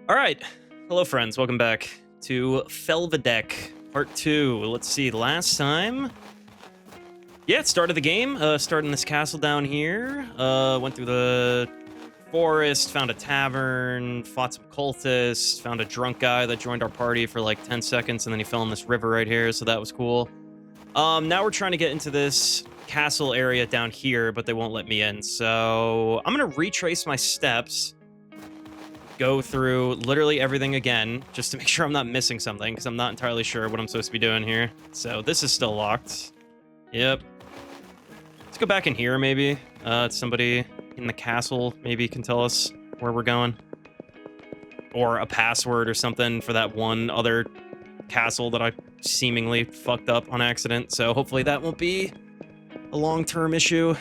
All right. Hello, friends. Welcome back to Felvidek Part 2. Let's see. Last time, yeah, it started the game. Starting this castle down here. Went through the forest, found a tavern, fought some cultists, found a drunk guy that joined our party for like 10 seconds, and then he fell in this river right here, so that was cool. Now we're trying to get into this castle area down here, but they won't let me in. So I'm going to retrace my steps, go through literally everything again, just to make sure I'm not missing something, because I'm not entirely sure what I'm supposed to be doing here. So this is still locked. Yep. Let's go back in here, maybe. Somebody in the castle maybe can tell us where we're going. Or a password or something for that one other castle that I seemingly fucked up on accident. So hopefully that won't be a long-term issue.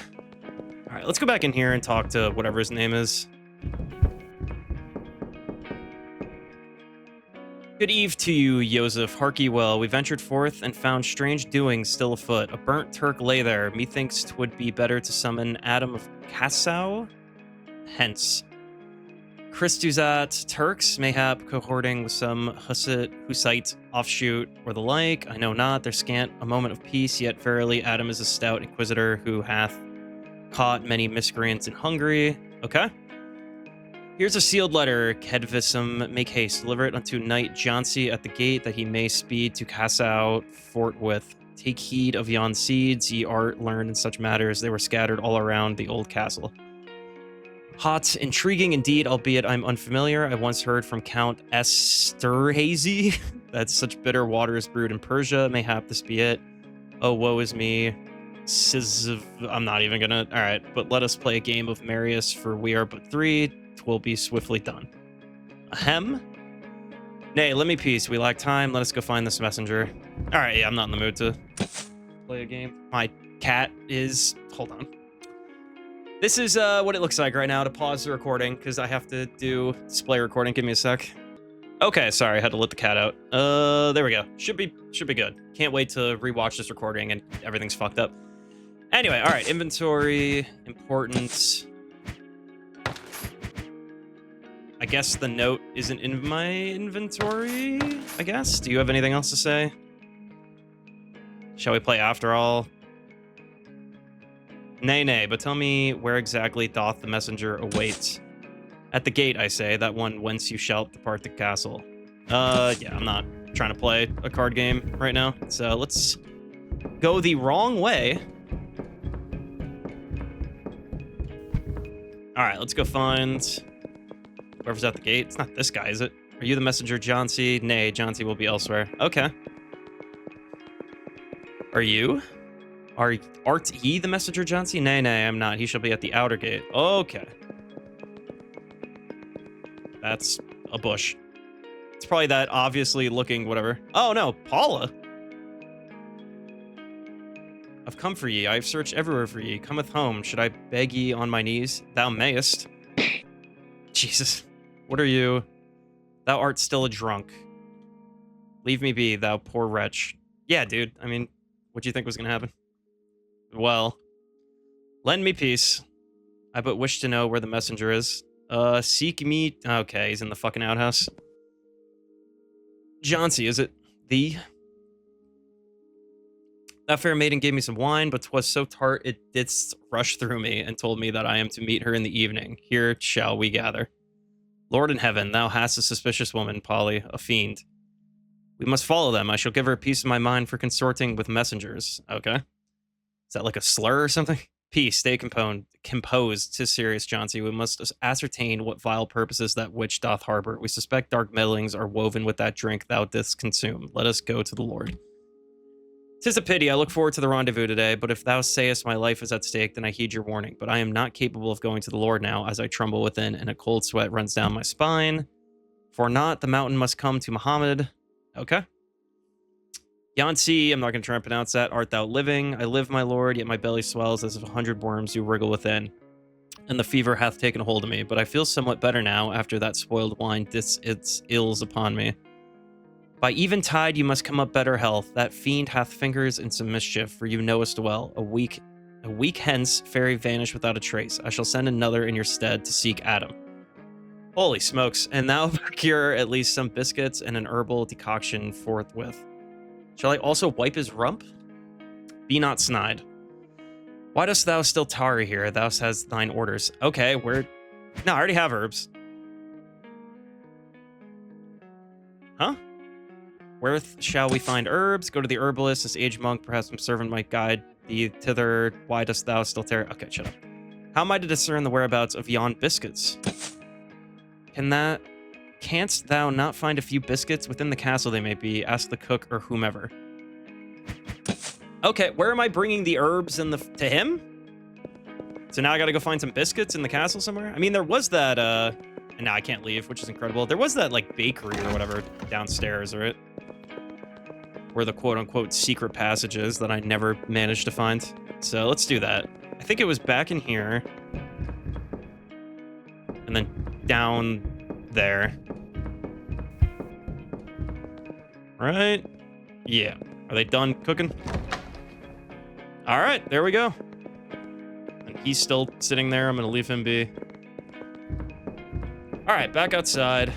All right, let's go back in here and talk to whatever his name is. Good eve to you, Joseph. Hark ye well. We ventured forth and found strange doings still afoot. A burnt Turk lay there. Methinks 'twould be better to summon Adam of Cassau. Hence. Christuzat Turks, mayhap cohorting with some Hussite offshoot or the like. I know not. There scant a moment of peace, yet verily Adam is a stout inquisitor who hath caught many miscreants in Hungary. Okay. Here's a sealed letter, Kedvisum. Make haste, deliver it unto Knight Johnsy at the gate, that he may speed to Cassau forthwith. Take heed of yon seeds, ye art learned in such matters. They were scattered all around the old castle. Hot, intriguing indeed, albeit I'm unfamiliar. I once heard from Count Esterhazy that such bitter water is brewed in Persia. Mayhap this be it. Oh, woe is me. I'm not even gonna... Alright, but let us play a game of Marius, for we are but three. 'Twill be swiftly done. Ahem? Nay, let me peace. We lack time. Let us go find this messenger. Alright, yeah, I'm not in the mood to play a game. My cat is... Hold on. This is what it looks like right now to pause the recording, because I have to do display recording. Give me a sec. Okay, sorry, I had to let the cat out. There we go. Should be good. Can't wait to rewatch this recording and everything's fucked up. Anyway, all right, inventory, importance. I guess the note isn't in my inventory, I guess. Do you have anything else to say? Shall we play after all? Nay, nay, but tell me where exactly doth the messenger await? At the gate, I say, that one whence you shalt depart the castle. Yeah, I'm not trying to play a card game right now, so let's go the wrong way. All right, let's go find whoever's at the gate. It's not this guy, is it? Are you the messenger, Johnsy? Nay, Johnsy will be elsewhere. Okay. Are you? Art he the messenger, Johnsy? Nay, nay, I'm not. He shall be at the outer gate. Okay. That's a bush. It's probably that obviously looking whatever. Oh, no. Paula? I've come for ye. I have searched everywhere for ye. Cometh home. Should I beg ye on my knees? Thou mayest. Jesus. What are you? Thou art still a drunk. Leave me be, thou poor wretch. Yeah, dude. I mean, what do you think was going to happen? Well, lend me peace. I but wish to know where the messenger is. Seek me... Okay, he's in the fucking outhouse. Johnsy, is it thee? That fair maiden gave me some wine, but 'twas so tart it didst rush through me, and told me that I am to meet her in the evening. Here shall we gather. Lord in heaven, thou hast a suspicious woman, Polly, a fiend. We must follow them. I shall give her a piece of my mind for consorting with messengers. Okay. Is that like a slur or something? Peace, stay composed. 'Tis serious, Johnsy. We must ascertain what vile purposes that witch doth harbor. We suspect dark meddlings are woven with that drink thou didst consume. Let us go to the Lord. 'Tis a pity. I look forward to the rendezvous today, but if thou sayest my life is at stake, then I heed your warning. But I am not capable of going to the Lord now, as I tremble within, and a cold sweat runs down my spine. For not, the mountain must come to Muhammad. Okay. Yansi, I'm not going to try and pronounce that. Art thou living? I live, my lord, yet my belly swells as if 100 worms do wriggle within. And the fever hath taken hold of me, but I feel somewhat better now, after that spoiled wine dits its ills upon me. By eventide you must come up better health. That fiend hath fingers in some mischief, for you knowest well. A week A week hence, fairy vanished without a trace. I shall send another in your stead to seek Adam. Holy smokes. And now procure at least some biscuits and an herbal decoction forthwith. Shall I also wipe his rump? Be not snide. Why dost thou still tarry here? Thou hast thine orders. Okay, where... No, I already have herbs. Huh? Where shall we find herbs? Go to the herbalist, this aged monk. Perhaps some servant might guide thee thither. Why dost thou still tarry? Okay, shut up. How am I to discern the whereabouts of yon biscuits? Canst thou not find a few biscuits within the castle they may be? Ask the cook or whomever. Okay, where am I bringing the herbs and to him? So now I gotta go find some biscuits in the castle somewhere? I mean, there was that, and now I can't leave, which is incredible. There was that, like, bakery or whatever downstairs, right? Where the quote-unquote secret passage is that I never managed to find. So let's do that. I think it was back in here. And then down there. Right? Yeah. Are they done cooking? All right, there we go. And he's still sitting there. I'm going to leave him be. All right, back outside.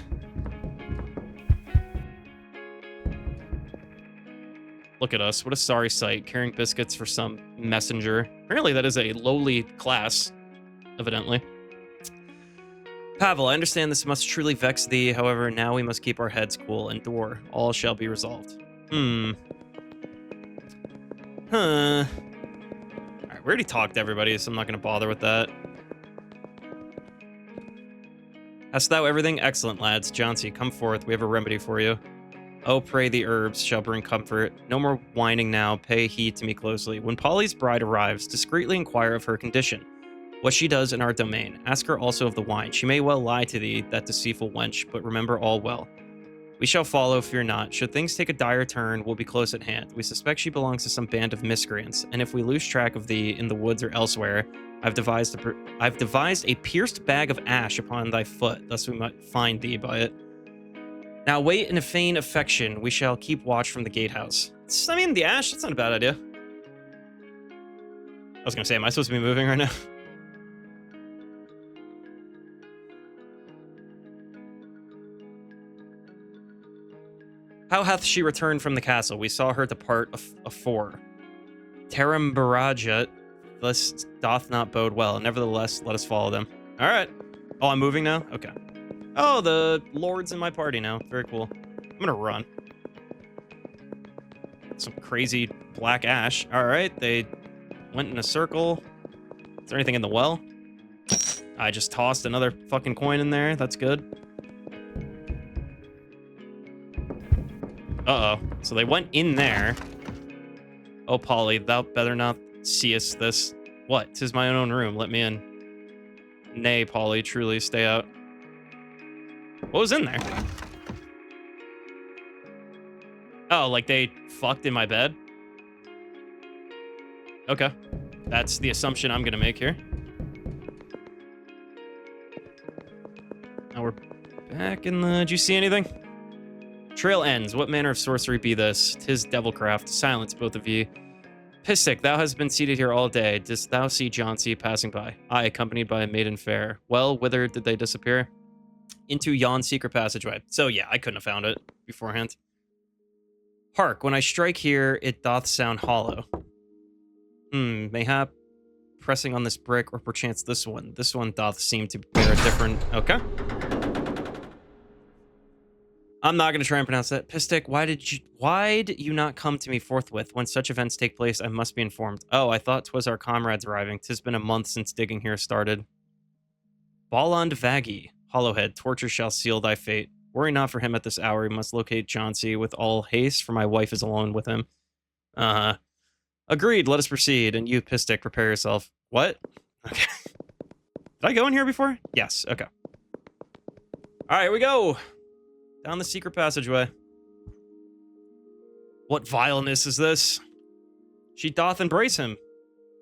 Look at us. What a sorry sight. Carrying biscuits for some messenger. Apparently that is a lowly class, evidently. Pavel, I understand this must truly vex thee. However, now we must keep our heads cool. Endure. All shall be resolved. Huh. Alright, we already talked to everybody, so I'm not going to bother with that. Hast thou everything? Excellent, lads. Johnsy, come forth. We have a remedy for you. Oh, pray the herbs shall bring comfort. No more whining now. Pay heed to me closely. When Polly's bride arrives, discreetly inquire of her condition, what she does in our domain. Ask her also of the wine. She may well lie to thee, that deceitful wench, but remember all well. We shall follow, fear not. Should things take a dire turn, we'll be close at hand. We suspect she belongs to some band of miscreants, and if we lose track of thee in the woods or elsewhere, I've devised a pierced bag of ash upon thy foot, thus we might find thee by it. Now wait in a feign affection. We shall keep watch from the gatehouse. I mean, the ash, that's not a bad idea. I was gonna say, am I supposed to be moving right now? How hath she returned from the castle? We saw her depart afore. Tarambarajat, this doth not bode well. Nevertheless, let us follow them. All right. Oh, I'm moving now? Okay. Oh, the lord's in my party now. Very cool. I'm gonna run. Some crazy black ash. All right, they went in a circle. Is there anything in the well? I just tossed another fucking coin in there. That's good. Uh-oh. So they went in there. Oh, Polly, thou better not seest this. What? 'Tis my own room. Let me in. Nay, Polly, truly, stay out. What was in there? Oh, like they fucked in my bed? Okay. That's the assumption I'm gonna make here. Now we're back in the... Did you see anything? Trail ends. What manner of sorcery be this? 'Tis devilcraft. Silence, both of ye. Pistic, thou hast been seated here all day. Didst thou see Johnsy passing by? I, accompanied by a maiden fair. Well, whither did they disappear? Into yon secret passageway. So yeah, I couldn't have found it beforehand. Hark, when I strike here, it doth sound hollow. Mayhap pressing on this brick, or perchance this one. This one doth seem to bear a different... Okay. I'm not going to try and pronounce that. Pistic, why'd you not come to me forthwith? When such events take place, I must be informed. Oh, I thought 'twas our comrades arriving. 'Tis been a month since digging here started. Balland Vaggy. Hollowhead, torture shall seal thy fate. Worry not for him at this hour. We must locate Johnsy with all haste, for my wife is alone with him. Agreed, let us proceed. And you, Pistic, prepare yourself. What? Okay. Did I go in here before? Yes, okay. All right, here we go. Down the secret passageway. What vileness is this? She doth embrace him.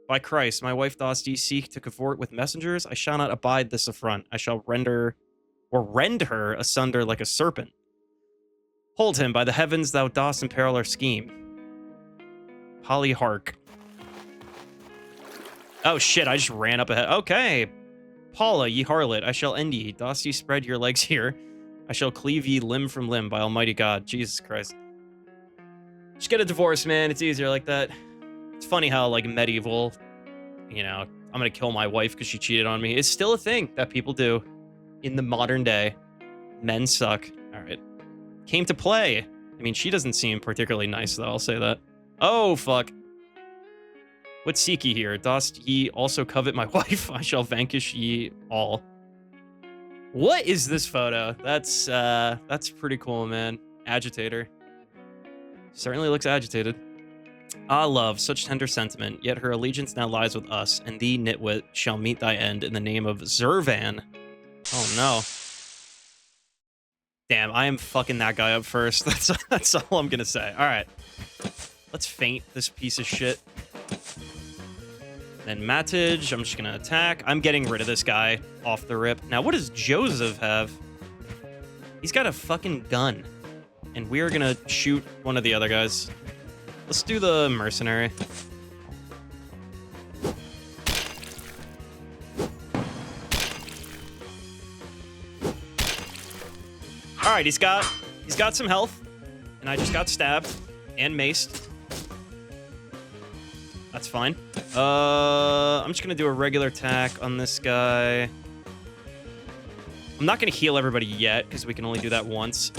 By Christ, my wife doth ye seek to cavort with messengers? I shall not abide this affront. I shall rend her asunder like a serpent. Hold him, by the heavens, thou dost imperil our scheme. Polyhark. Oh shit, I just ran up ahead. Okay. Paula, ye harlot, I shall end ye. Dost ye spread your legs here? I shall cleave ye limb from limb by Almighty God. Jesus Christ. Just get a divorce, man. It's easier like that. It's funny how, like, medieval, you know, I'm gonna kill my wife because she cheated on me. It's still a thing that people do in the modern day. Men suck. All right. Came to play. I mean, she doesn't seem particularly nice, though. I'll say that. Oh, fuck. What seek ye here? Dost ye also covet my wife? I shall vanquish ye all. What is this photo? That's pretty cool, man. Agitator. Certainly looks agitated. Ah, love, such tender sentiment, yet her allegiance now lies with us, and thee, nitwit, shall meet thy end in the name of Zervan. Oh, no. Damn, I am fucking that guy up first. That's all I'm gonna say. All right. Let's feint this piece of shit. Then Matage, I'm just gonna attack. I'm getting rid of this guy off the rip. Now, what does Joseph have? He's got a fucking gun. And we're gonna shoot one of the other guys. Let's do the mercenary. All right, he's got some health, and I just got stabbed and maced. That's fine. I'm just gonna do a regular attack on this guy. I'm not gonna heal everybody yet because we can only do that once.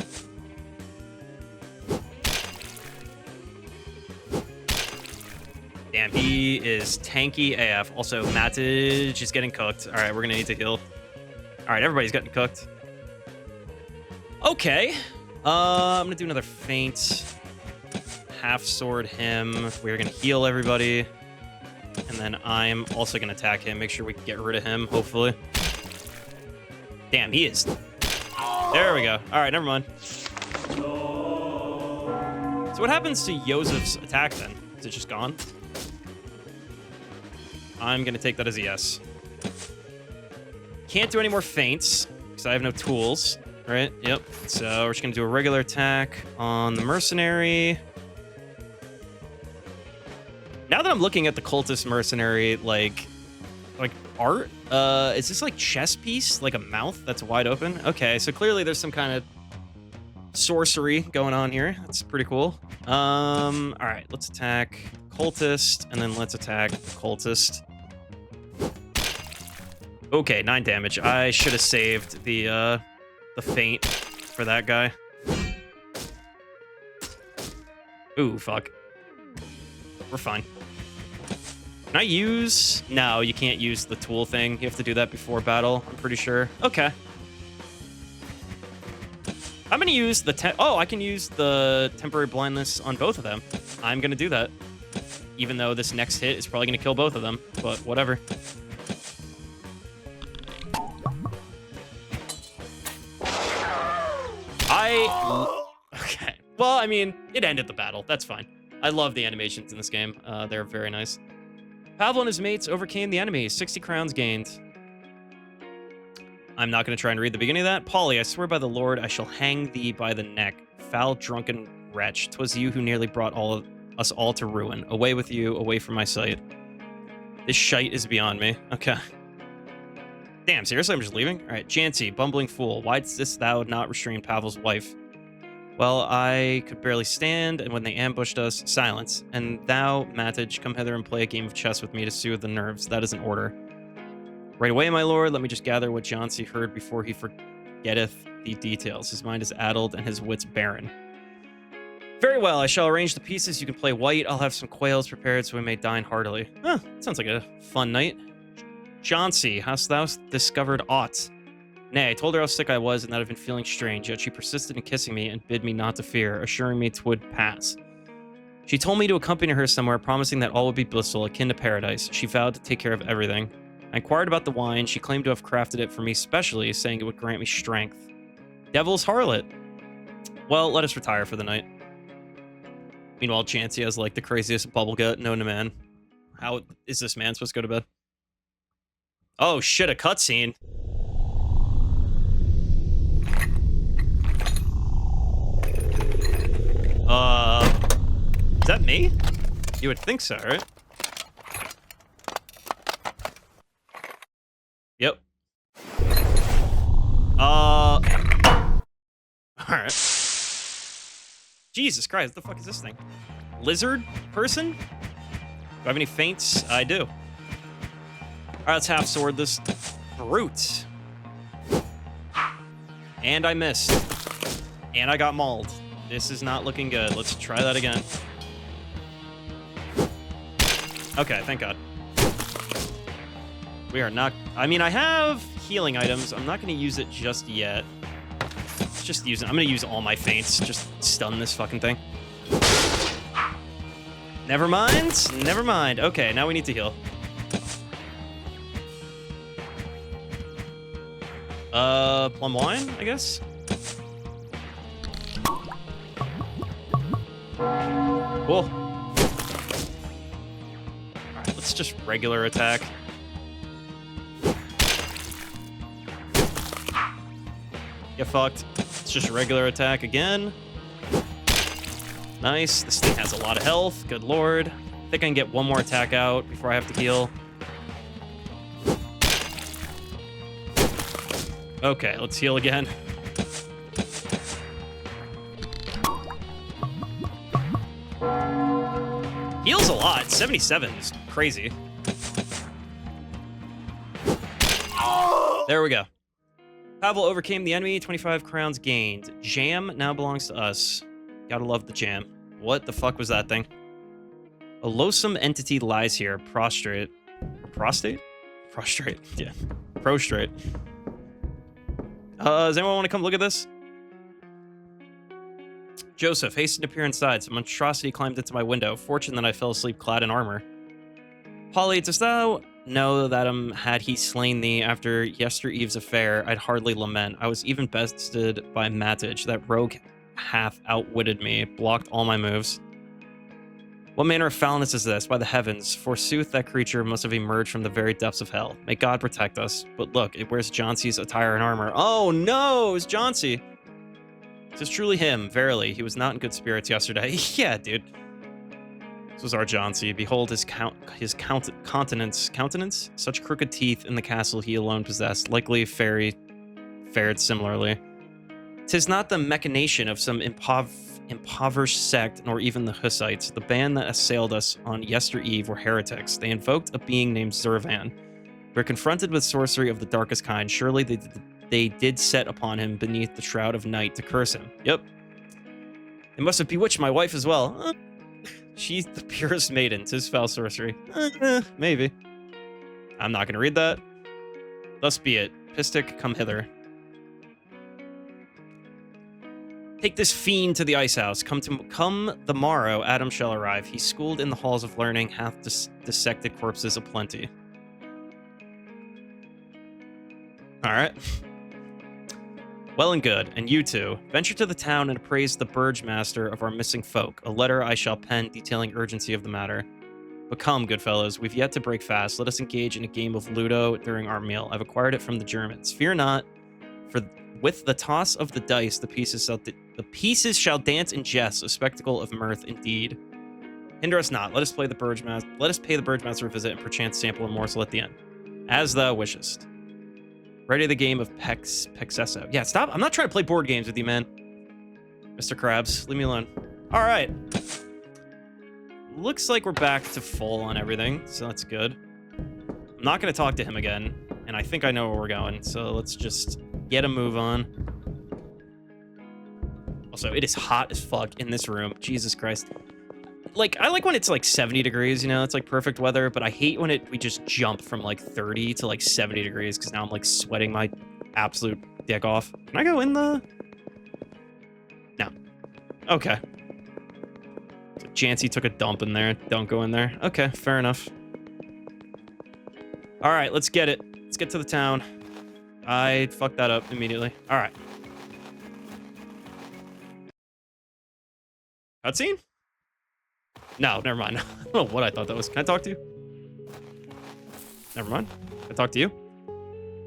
Damn, he is tanky AF. Also, Matage is getting cooked. All right, we're gonna need to heal. All right, everybody's getting cooked. Okay. I'm gonna do another feint. Half sword him. We're gonna heal everybody. And then I'm also gonna attack him. Make sure we can get rid of him, hopefully. Damn, he is. There we go. All right, never mind. So what happens to Yosef's attack then? Is it just gone? I'm gonna take that as a yes. Can't do any more feints because I have no tools. Right? Yep. So we're just gonna do a regular attack on the mercenary. Now that I'm looking at the cultist mercenary, like art, is this like chess piece, like a mouth that's wide open? Okay, so clearly there's some kind of sorcery going on here. That's pretty cool. All right, let's attack cultist, and then let's attack cultist. Okay, 9 damage. I should have saved the feint for that guy. Ooh, fuck. We're fine. Can I use... No, you can't use the tool thing. You have to do that before battle, I'm pretty sure. Okay. I'm gonna use the... Oh, I can use the temporary blindness on both of them. I'm gonna do that. Even though this next hit is probably gonna kill both of them. But whatever. Okay. Well, I mean, it ended the battle. That's fine. I love the animations in this game. They're very nice. Pavel and his mates overcame the enemy. 60 crowns gained. I'm not going to try and read the beginning of that. Polly, I swear by the Lord, I shall hang thee by the neck. Foul, drunken wretch. 'Twas you who nearly brought us all to ruin. Away with you, away from my sight. This shite is beyond me. Okay. Damn, seriously, I'm just leaving? All right, Jancy, bumbling fool, why didst thou not restrain Pavel's wife? Well, I could barely stand, and when they ambushed us, silence. And thou, Matage, come hither and play a game of chess with me to soothe the nerves. That is an order. Right away, my lord, let me just gather what Jancy heard before he forgetteth the details. His mind is addled, and his wits barren. Very well, I shall arrange the pieces. You can play white. I'll have some quails prepared so we may dine heartily. Huh, sounds like a fun night. Jancy, hast thou discovered aught? Nay, I told her how sick I was and that I've been feeling strange, yet she persisted in kissing me and bid me not to fear, assuring me 'twould pass. She told me to accompany her somewhere, promising that all would be blissful, akin to paradise. She vowed to take care of everything. I inquired about the wine. She claimed to have crafted it for me specially, saying it would grant me strength. Devil's harlot. Well, let us retire for the night. Meanwhile, Jancy has, like, the craziest bubble gut known to man. How is this man supposed to go to bed? Oh, shit, a cutscene. Is that me? You would think so, right? Yep. Alright. Jesus Christ, what the fuck is this thing? Lizard person? Do I have any feints? I do. Alright, let's half sword this brute. And I missed. And I got mauled. This is not looking good. Let's try that again. Okay, thank God. We are not... I mean, I have healing items. I'm not going to use it just yet. Let's just use it. I'm going to use all my feints. Just stun this fucking thing. Never mind. Never mind. Okay, now we need to heal. Plum wine, I guess? Cool. Alright, let's just regular attack. Get fucked. It's just regular attack again. Nice. This thing has a lot of health. Good lord. I think I can get one more attack out before I have to heal. Okay, let's heal again. Heals a lot. 77 is crazy. There we go. Pavel overcame the enemy. 25 crowns gained. Jam now belongs to us. Gotta love the jam. What the fuck was that thing? A loathsome entity lies here. Prostrate. Prostate? Prostrate. Yeah. Prostrate. Does anyone want to come look at this? Joseph, hasten to peer inside. Some monstrosity climbed into my window. Fortune that I fell asleep clad in armor. Polly, dost thou know that had he slain thee after yestereve's affair, I'd hardly lament. I was even bested by Matage. That rogue hath outwitted me, blocked all my moves. What manner of foulness is this? By the heavens, forsooth that creature must have emerged from the very depths of hell. May God protect us. But look, it wears Johnsey's attire and armor. Oh no, it's Johnsey. It is truly him, verily. He was not in good spirits yesterday. Yeah, dude. This was our Johnsey. Behold his countenance. Such crooked teeth in the castle he alone possessed. Likely fairy fared similarly. 'Tis not the machination of some impoverished sect, nor even the Hussites. The band that assailed us on yestereve were heretics. They invoked a being named Zervan. We're confronted with sorcery of the darkest kind. Surely they did set upon him beneath the shroud of night to curse him. Yep. They must have bewitched my wife as well. She's the purest maiden. 'Tis foul sorcery. Maybe. I'm not gonna read that. Thus be it. Pistic, come hither. Take this fiend to the ice house. Come the morrow, Adam shall arrive. He schooled in the halls of learning, hath dissected corpses aplenty. All right. Well and good, and you two, venture to the town and appraise the burgmaster of our missing folk. A letter I shall pen detailing urgency of the matter. But come, good fellows, we've yet to break fast. Let us engage in a game of Ludo during our meal. I've acquired it from the Germans. Fear not, for with the toss of the dice, the pieces shall dance and jest, a spectacle of mirth indeed. Hinder us not. Let us pay the burgmaster a visit and perchance sample a morsel at the end. As thou wishest. Ready the game of Pexesso. Yeah, stop. I'm not trying to play board games with you, man. Mr. Krabs, leave me alone. All right. Looks like we're back to full on everything, so that's good. I'm not going to talk to him again, and I think I know where we're going, so let's just get a move on. Also, it is hot as fuck in this room. Jesus Christ. Like, I like when it's like 70 degrees, you know, it's like perfect weather, but I hate when we just jump from like 30 to like 70 degrees because now I'm like sweating my absolute dick off. Can I go in the... No. Okay. So Jancy took a dump in there. Don't go in there. Okay, fair enough. All right, let's get it. Let's get to the town. I fucked that up immediately. All right. Cutscene? No, never mind. I don't know what I thought that was. Can I talk to you? Never mind. Can I talk to you?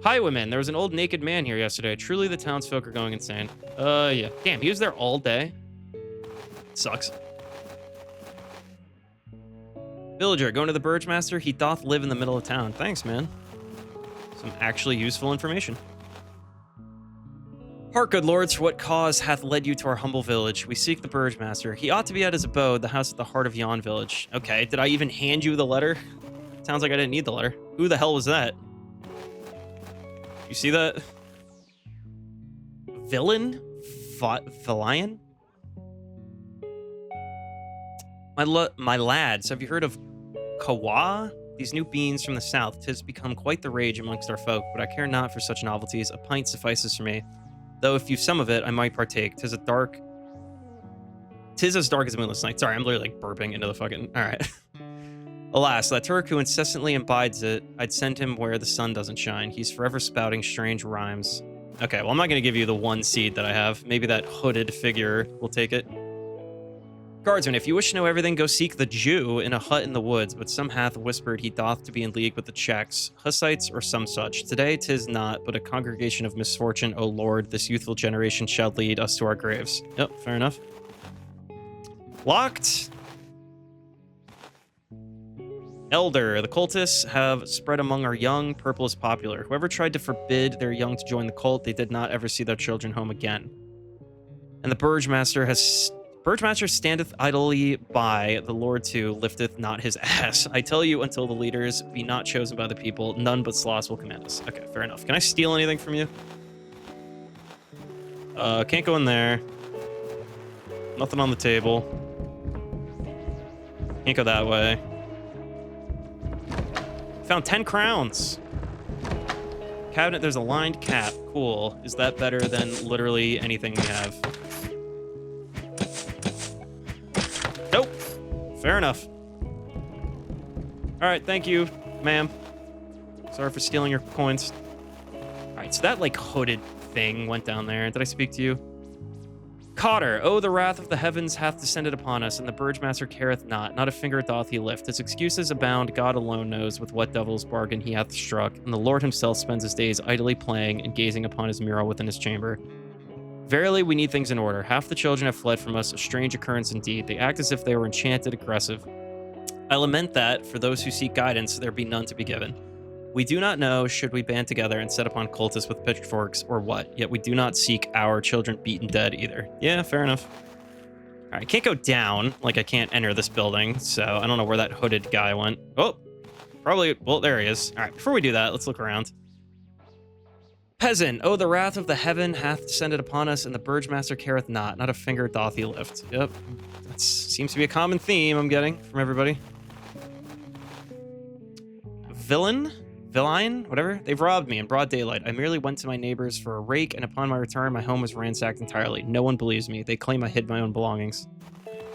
Highwayman, there was an old naked man here yesterday. Truly the townsfolk are going insane. Yeah. Damn, he was there all day. Sucks. Villager, going to the Burgmaster. He doth live in the middle of town. Thanks, man. Some actually useful information. Hark, good lords, for what cause hath led you to our humble village? We seek the Burgemaster. He ought to be at his abode, the house at the heart of yon village. Okay, did I even hand you the letter? Sounds like I didn't need the letter. Who the hell was that? You see that? Villain? Villian? My lads, have you heard of Kawa? These new beans from the south, 'tis become quite the rage amongst our folk, but I care not for such novelties. A pint suffices for me. Though if you've some of it, I might partake. 'Tis as dark as a moonless night. Sorry, I'm literally like burping into the fucking... Alright. Alas, that Turk who incessantly imbibes it, I'd send him where the sun doesn't shine. He's forever spouting strange rhymes. Okay, well, I'm not going to give you the one seed that I have. Maybe that hooded figure will take it. Guardsman, if you wish to know everything, go seek the Jew in a hut in the woods, but some hath whispered he doth to be in league with the Czechs, Hussites, or some such. Today 'tis not, but a congregation of misfortune, O Lord, this youthful generation shall lead us to our graves. Yep, fair enough. Locked. Elder, the cultists have spread among our young, purple is popular. Whoever tried to forbid their young to join the cult, they did not ever see their children home again. And the Burgemaster standeth idly by, the Lord too lifteth not his ass. I tell you, until the leaders be not chosen by the people, none but sloths will command us. Okay, fair enough. Can I steal anything from you? Can't go in there. Nothing on the table. Can't go that way. Found 10 crowns. Cabinet, there's a lined cap. Cool. Is that better than literally anything we have? Nope. Fair enough. Alright, thank you, ma'am. Sorry for stealing your coins. Alright, so that, like, hooded thing went down there. Did I speak to you? Cotter, oh, the wrath of the heavens hath descended upon us, and the Burgemaster careth not a finger doth he lift. His excuses abound, God alone knows with what devil's bargain he hath struck, and the Lord himself spends his days idly playing and gazing upon his mural within his chamber. Verily, we need things in order. Half the children have fled from us, a strange occurrence indeed. They act as if they were enchanted, aggressive. I lament that, for those who seek guidance, there be none to be given. We do not know, should we band together and set upon cultists with pitchforks or what, yet we do not seek our children beaten dead either. Yeah, fair enough. All right, I can't go down, like I can't enter this building, so I don't know where that hooded guy went. Oh, probably, well, there he is. All right, before we do that, let's look around. Peasant, oh, the wrath of the heaven hath descended upon us, and the Burgemaster careth not a finger doth he lift. Yep, that seems to be a common theme I'm getting from everybody. Villain, whatever. They've robbed me in broad daylight. I merely went to my neighbors for a rake, and upon my return, my home was ransacked entirely. No one believes me. They claim I hid my own belongings.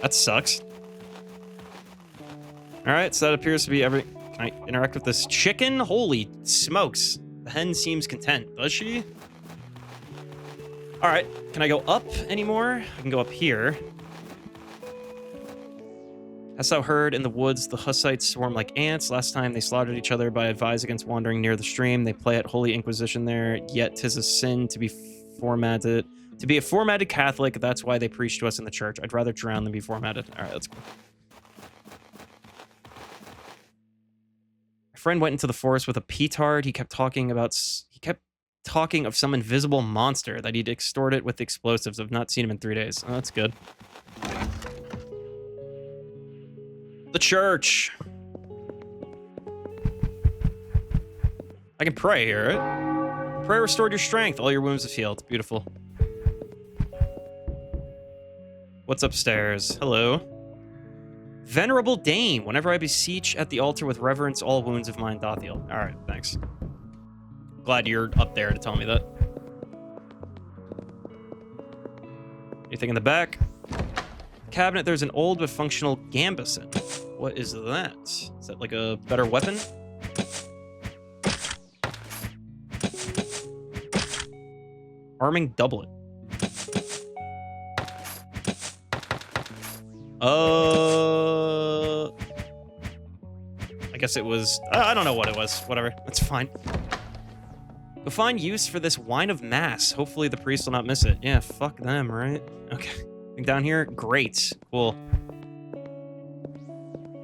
That sucks. All right, so that appears to be every... Can I interact with this chicken? Holy smokes. The hen seems content. Does she? All right, can I go up anymore? I can go up here. Hast thou heard in the woods the Hussites swarm like ants? Last time they slaughtered each other by advice against wandering near the stream. They play at Holy Inquisition there, yet 'tis a sin to be formatted. To be a formatted Catholic, that's why they preach to us in the church. I'd rather drown than be formatted. All right, that's cool. My friend went into the forest with a petard. He kept talking of some invisible monster that he'd extorted with explosives. I've not seen him in 3 days. Oh, that's good. The church. I can pray here, right? Prayer restored your strength. All your wounds have healed. Beautiful. What's upstairs? Hello. Venerable Dame. Whenever I beseech at the altar with reverence, all wounds of mine doth heal. All right, thanks. Glad you're up there to tell me that. Anything in the back? Cabinet, there's an old but functional gambeson. What is that? Is that like a better weapon? Arming doublet. I guess it was... I don't know what it was. Whatever. That's fine. Go find use for this wine of mass. Hopefully the priest will not miss it. Yeah, fuck them, right? Okay. Down here? Great. Cool.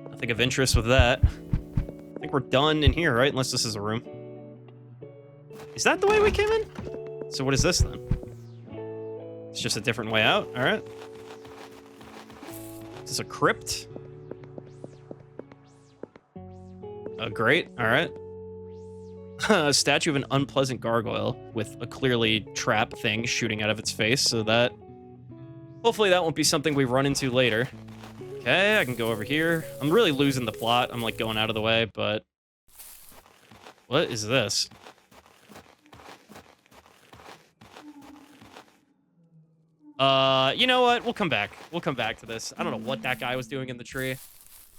Nothing of interest with that. I think we're done in here, right? Unless this is a room. Is that the way we came in? So what is this then? It's just a different way out. All right. Is this a crypt? Great. All right. A statue of an unpleasant gargoyle with a clearly trap thing shooting out of its face. So that... hopefully that won't be something we run into later. Okay, I can go over here. I'm really losing the plot. I'm, like, going out of the way, but... what is this? You know what? We'll come back. We'll come back to this. I don't know what that guy was doing in the tree.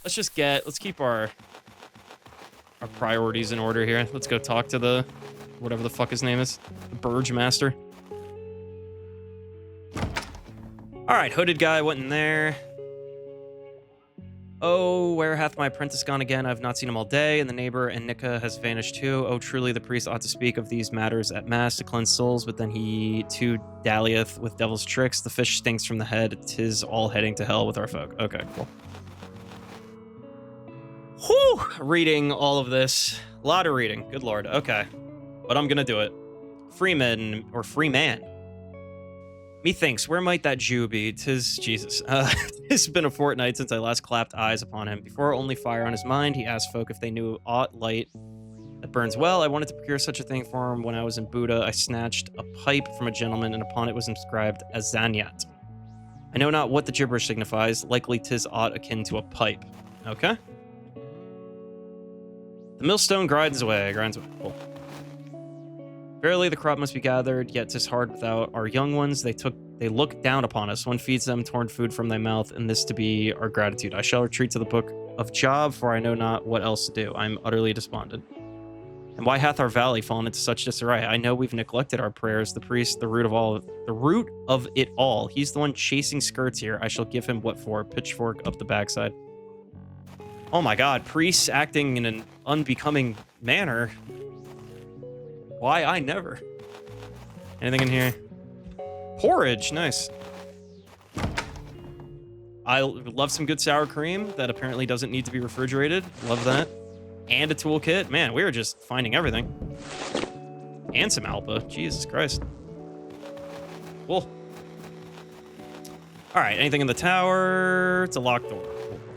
Let's keep our priorities in order here. Let's go talk to the, whatever the fuck his name is, the Burge Master. All right, hooded guy went in there. Oh, where hath my apprentice gone again? I've not seen him all day, and the neighbor and Nika has vanished too. Oh, truly the priest ought to speak of these matters at mass to cleanse souls, but then he too dallieth with devil's tricks. The fish stinks from the head. 'Tis all heading to hell with our folk. Okay, cool. Whew! Reading all of this. A lot of reading. Good lord. Okay. But I'm gonna do it. Freeman, or Freeman. Methinks, where might that Jew be? 'Tis Jesus. It's been a fortnight since I last clapped eyes upon him. Before only fire on his mind, he asked folk if they knew aught light that burns well. I wanted to procure such a thing for him when I was in Buddha. I snatched a pipe from a gentleman, and upon it was inscribed Azanyat. I know not what the gibberish signifies. Likely 'tis aught akin to a pipe. Okay. The millstone grinds away. Cool. Verily, the crop must be gathered, yet 'tis hard without our young ones. They look down upon us. One feeds them torn food from thy mouth, and this to be our gratitude. I shall retreat to the book of Job, for I know not what else to do. I am utterly despondent. And why hath our valley fallen into such disarray? I know we've neglected our prayers. The priest, the root of it all. He's the one chasing skirts here. I shall give him what for? Pitchfork up the backside. Oh my god, priests acting in an unbecoming manner. Why I never. Anything in here? Porridge, nice. I love some good sour cream that apparently doesn't need to be refrigerated. Love that. And a toolkit. Man, we are just finding everything. And some Alpa. Jesus Christ. Cool. All right, anything in the tower? It's a locked door.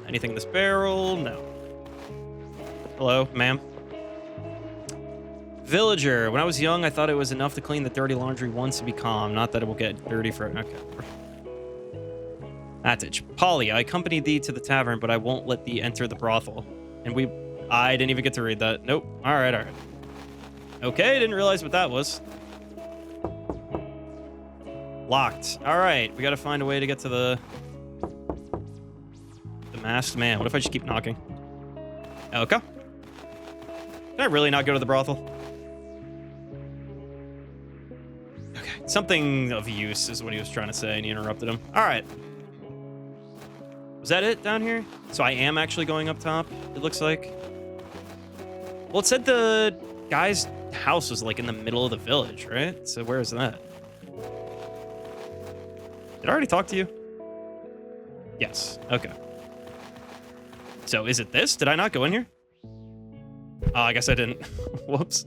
Anything in this barrel? No. Hello, ma'am. Villager. When I was young, I thought it was enough to clean the dirty laundry once and be calm. Not that it will get dirty for... okay. Attage. Polly, I accompanied thee to the tavern, but I won't let thee enter the brothel. And I didn't even get to read that. Nope. All right, all right. Okay, didn't realize what that was. Locked. All right, we got to find a way to get to the masked man. What if I just keep knocking? Okay. Can I really not go to the brothel? Okay, something of use is what he was trying to say, and he interrupted him. All right. Was that it down here? So I am actually going up top, it looks like. Well, it said the guy's house was like in the middle of the village, right? So where is that? Did I already talk to you? Yes. Okay. So is it this? Did I not go in here? Oh, I guess I didn't. Whoops.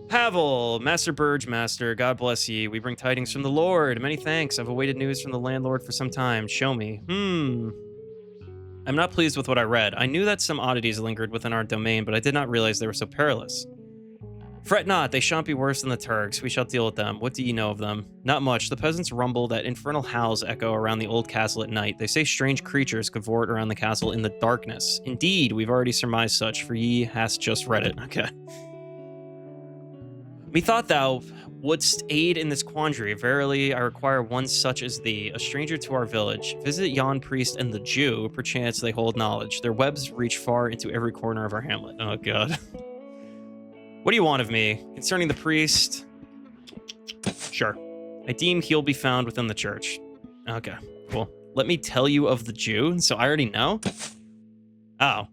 Havel, Master Burge Master, God bless ye. We bring tidings from the Lord. Many thanks. I've awaited news from the landlord for some time. Show me. I'm not pleased with what I read. I knew that some oddities lingered within our domain, but I did not realize they were so perilous. Fret not, they shan't be worse than the Turks. We shall deal with them. What do ye know of them? Not much. The peasants rumble that infernal howls echo around the old castle at night. They say strange creatures cavort around the castle in the darkness. Indeed, we've already surmised such, for ye hast just read it. Okay. Methought thou wouldst aid in this quandary. Verily, I require one such as thee, a stranger to our village. Visit yon priest and the Jew. Perchance they hold knowledge. Their webs reach far into every corner of our hamlet. Oh, God. What do you want of me? Concerning the priest? Sure. I deem he'll be found within the church. Okay, cool. Let me tell you of the Jew. So I already know? Oh.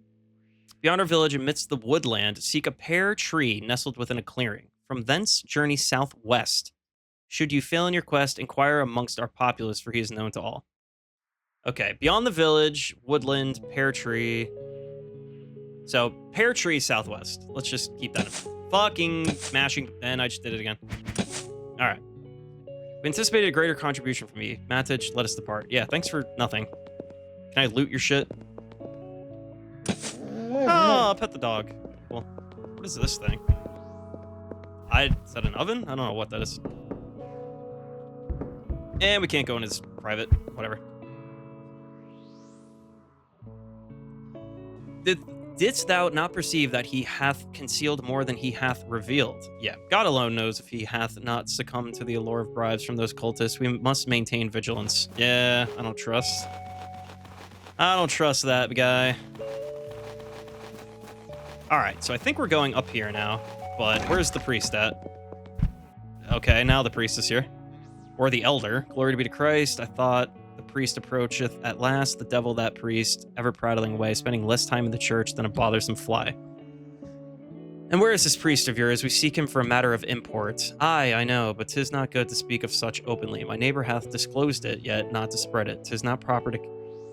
Beyond our village, amidst the woodland, seek a pear tree nestled within a clearing. From thence, journey southwest. Should you fail in your quest, inquire amongst our populace, for he is known to all. Okay, beyond the village, woodland, pear tree. So, pear tree southwest. Let's just keep that in. Fucking smashing. And I just did it again. All right. We anticipated a greater contribution from me. Matic, let us depart. Yeah, thanks for nothing. Can I loot your shit? Oh, I'll pet the dog. Cool. What is this thing? Is that an oven? I don't know what that is. And we can't go in his private. Whatever. Didst thou not perceive that he hath concealed more than he hath revealed? Yeah, God alone knows if he hath not succumbed to the allure of bribes from those cultists. We must maintain vigilance. Yeah, I don't trust. I don't trust that guy. Alright, so I think we're going up here now. But where's the priest at? Okay, now the priest is here. Or the elder. Glory be to Christ. I thought the priest approacheth at last, the devil that priest, ever prattling away, spending less time in the church than a bothersome fly. And where is this priest of yours? We seek him for a matter of import. Aye, I know, but 'tis not good to speak of such openly. My neighbor hath disclosed it, yet not to spread it. 'Tis not proper to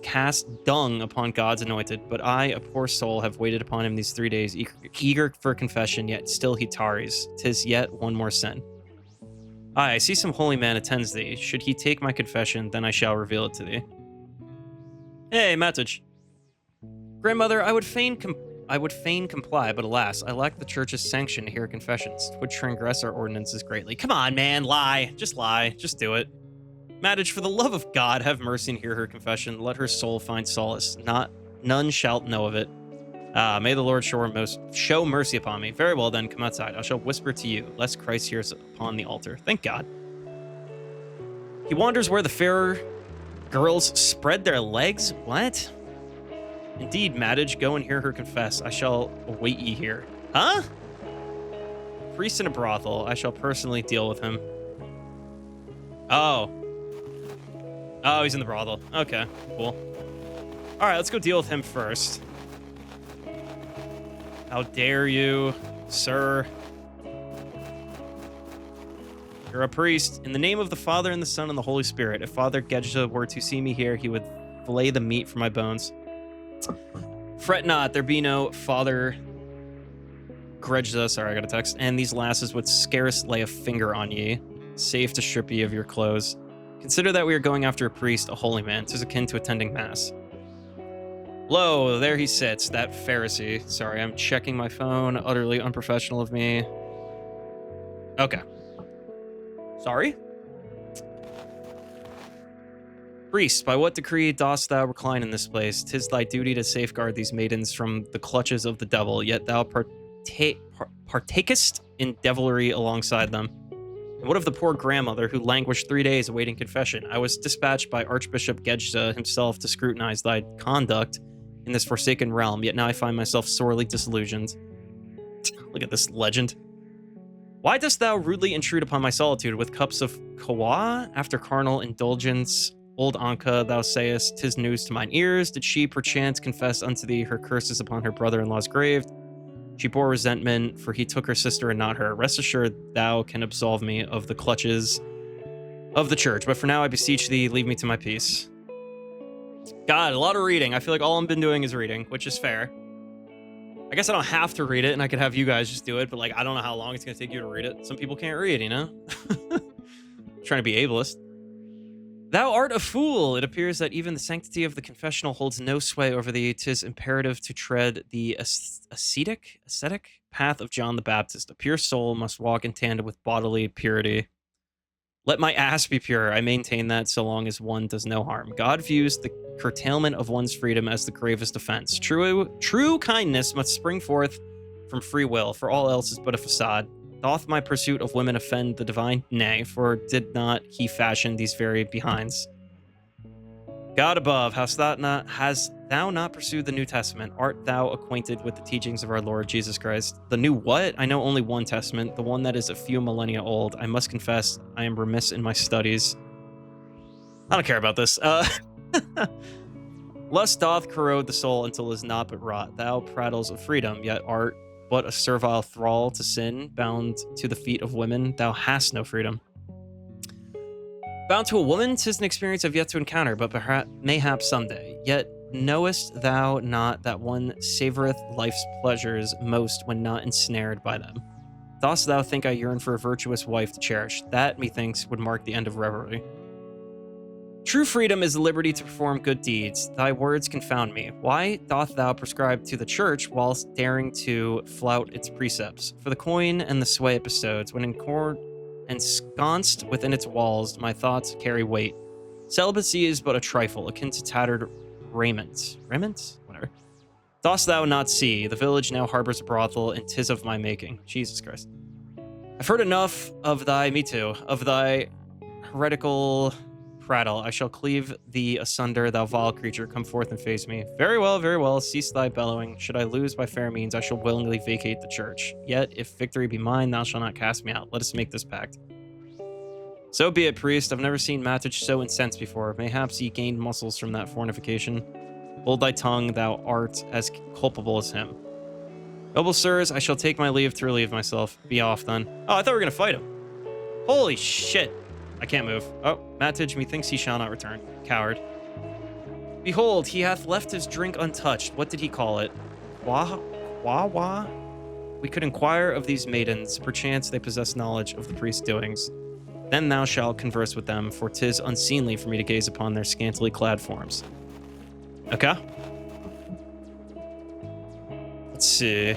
cast dung upon God's anointed, but I, a poor soul, have waited upon him these 3 days, eager for confession, yet still he tarries. 'Tis yet one more sin. Aye, I see some holy man attends thee. Should he take my confession, then I shall reveal it to thee. Hey, Matic. Grandmother, I would fain comply, but alas, I lack the church's sanction to hear confessions. 'Twould transgress our ordinances greatly. Come on, man, lie. Just do it. Matic, for the love of God, have mercy and hear her confession. Let her soul find solace. None shalt know of it. May the Lord show mercy upon me. Very well then, come outside. I shall whisper to you, lest Christ hears upon the altar. Thank God. He wanders where the fairer girls spread their legs? What? Indeed, Matic, go and hear her confess. I shall await ye here. Huh? Priest in a brothel. I shall personally deal with him. Oh. Oh, he's in the brothel. Okay, cool. All right, let's go deal with him first. How dare you, sir? You're a priest. In the name of the Father, and the Son, and the Holy Spirit. If Father Gedja were to see me here, he would fillet the meat from my bones. Fret not, there be no Father Gedja, sorry, I got a text, and these lasses would scarce lay a finger on ye, safe to strip ye of your clothes. Consider that we are going after a priest, a holy man. 'Tis akin to attending mass. Lo, there he sits, that Pharisee. Sorry, I'm checking my phone. Utterly unprofessional of me. Okay. Sorry? Priest, by what decree dost thou recline in this place? 'Tis thy duty to safeguard these maidens from the clutches of the devil, yet thou partakest in devilry alongside them. And what of the poor grandmother who languished 3 days awaiting confession? I was dispatched by Archbishop Gedja himself to scrutinize thy conduct in this forsaken realm, yet now I find myself sorely disillusioned. Look at this legend. Why dost thou rudely intrude upon my solitude with cups of kawa? After carnal indulgence, old Anka, thou sayest, 'tis news to mine ears. Did she perchance confess unto thee her curses upon her brother-in-law's grave? She bore resentment, for he took her sister and not her. Rest assured, thou can absolve me of the clutches of the church. But for now, I beseech thee, leave me to my peace. God, a lot of reading. I feel like all I've been doing is reading, which is fair. I guess I don't have to read it, and I could have you guys just do it, but like, I don't know how long it's going to take you to read it. Some people can't read, you know? Trying to be ableist. Thou art a fool. It appears that even the sanctity of the confessional holds no sway over thee. 'Tis imperative to tread the ascetic path of John the Baptist. A pure soul must walk in tandem with bodily purity. Let my ass be pure. I maintain that so long as one does no harm. God views the curtailment of one's freedom as the gravest offense. True kindness must spring forth from free will, for all else is but a facade. Doth my pursuit of women offend the divine? Nay, for did not he fashion these very behinds? God above, hast thou not pursued the New Testament? Art thou acquainted with the teachings of our Lord Jesus Christ? The new what? I know only one testament, the one that is a few millennia old. I must confess, I am remiss in my studies. I don't care about this. Lust doth corrode the soul until it is not but rot. Thou prattles of freedom, yet art but a servile thrall to sin, bound to the feet of women. Thou hast no freedom. Bound to a woman, 'tis an experience I've yet to encounter, but mayhap someday. Yet knowest thou not that one savoreth life's pleasures most when not ensnared by them? Dost thou think I yearn for a virtuous wife to cherish? That, methinks, would mark the end of revelry. True freedom is the liberty to perform good deeds. Thy words confound me. Why doth thou prescribe to the church whilst daring to flout its precepts? For the coin and the sway it bestows, when ensconced within its walls, my thoughts carry weight. Celibacy is but a trifle, akin to tattered raiment. Raiment? Whatever. Dost thou not see? The village now harbors a brothel, and 'tis of my making. Jesus Christ. I've heard enough of thy, me too, of thy heretical prattle. I shall cleave thee asunder, thou vile creature. Come forth and face me. Very well, cease thy bellowing. Should I lose by fair means, I shall willingly vacate the church. Yet, if victory be mine, thou shalt not cast me out. Let us make this pact. So be it, priest. I've never seen Matich so incensed before. Mayhaps he gained muscles from that fornication. Hold thy tongue, thou art as culpable as him. Noble sirs, I shall take my leave to relieve myself. Be off, then. Oh, I thought we were gonna fight him. Holy shit. I can't move. Oh, Matich, methinks he shall not return. Coward. Behold, he hath left his drink untouched. What did he call it? Wah? We could inquire of these maidens. Perchance they possess knowledge of the priest's doings. Then thou shalt converse with them, for 'tis unseemly for me to gaze upon their scantily clad forms. Okay. Let's see.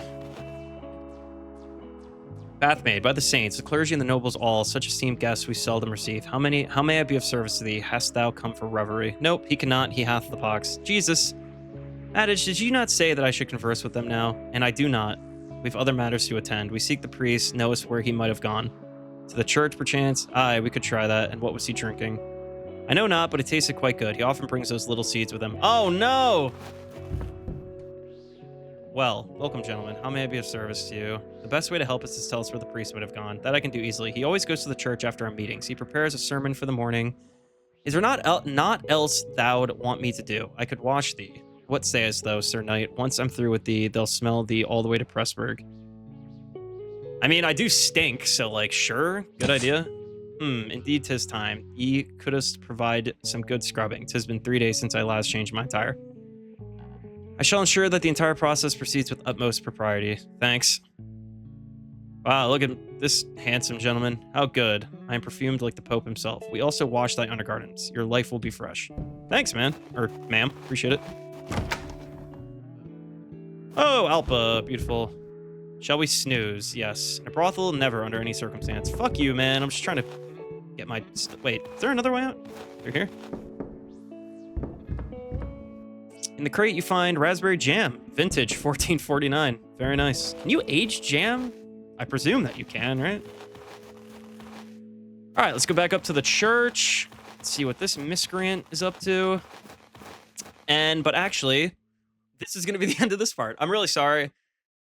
Bath made by the saints, the clergy and the nobles all, such esteemed guests we seldom receive. How may I be of service to thee? Hast thou come for revelry? Nope, he cannot, he hath the pox. Jesus. Adage, did you not say that I should converse with them now? And I do not. We've other matters to attend. We seek the priest, knowest where he might have gone. To the church, perchance? Aye, we could try that. And what was he drinking? I know not, but it tasted quite good. He often brings those little seeds with him. Oh, no! Well, welcome, gentlemen. How may I be of service to you? The best way to help us is to tell us where the priest would have gone. That I can do easily. He always goes to the church after our meetings. He prepares a sermon for the morning. Is there not else thou'd want me to do? I could wash thee. What sayest thou, Sir Knight? Once I'm through with thee, they'll smell thee all the way to Pressburg. I mean, I do stink, so, like, sure. Good idea. Indeed 'tis time. Ye couldst provide some good scrubbing. 'Tis been 3 days since I last changed my tire. I shall ensure that the entire process proceeds with utmost propriety. Thanks. Wow, look at this handsome gentleman. How good. I am perfumed like the Pope himself. We also wash thy undergarments. Your life will be fresh. Thanks, man. Or ma'am. Appreciate it. Oh, Alpa. Beautiful. Shall we snooze? Yes. In a brothel? Never, under any circumstance. Fuck you, man. I'm just trying to get my... Wait, is there another way out? Through here? In the crate, you find raspberry jam. Vintage, 1449. Very nice. Can you age jam? I presume that you can, right? All right, let's go back up to the church. Let's see what this miscreant is up to. But actually, this is going to be the end of this part. I'm really sorry.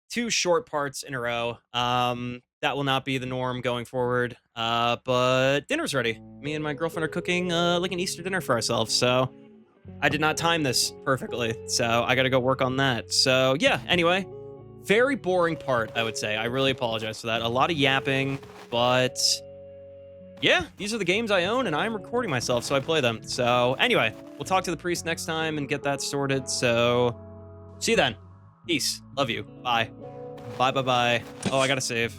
2 short parts in a row. That will not be the norm going forward. But dinner's ready. Me and my girlfriend are cooking like an Easter dinner for ourselves, so... I did not time this perfectly, so I gotta go work on that. So, yeah, anyway. Very boring part, I would say. I really apologize for that. A lot of yapping, but... yeah, these are the games I own, and I'm recording myself, so I play them. So, anyway, we'll talk to the priest next time and get that sorted, so... see you then. Peace. Love you. Bye. Bye. Oh, I gotta save.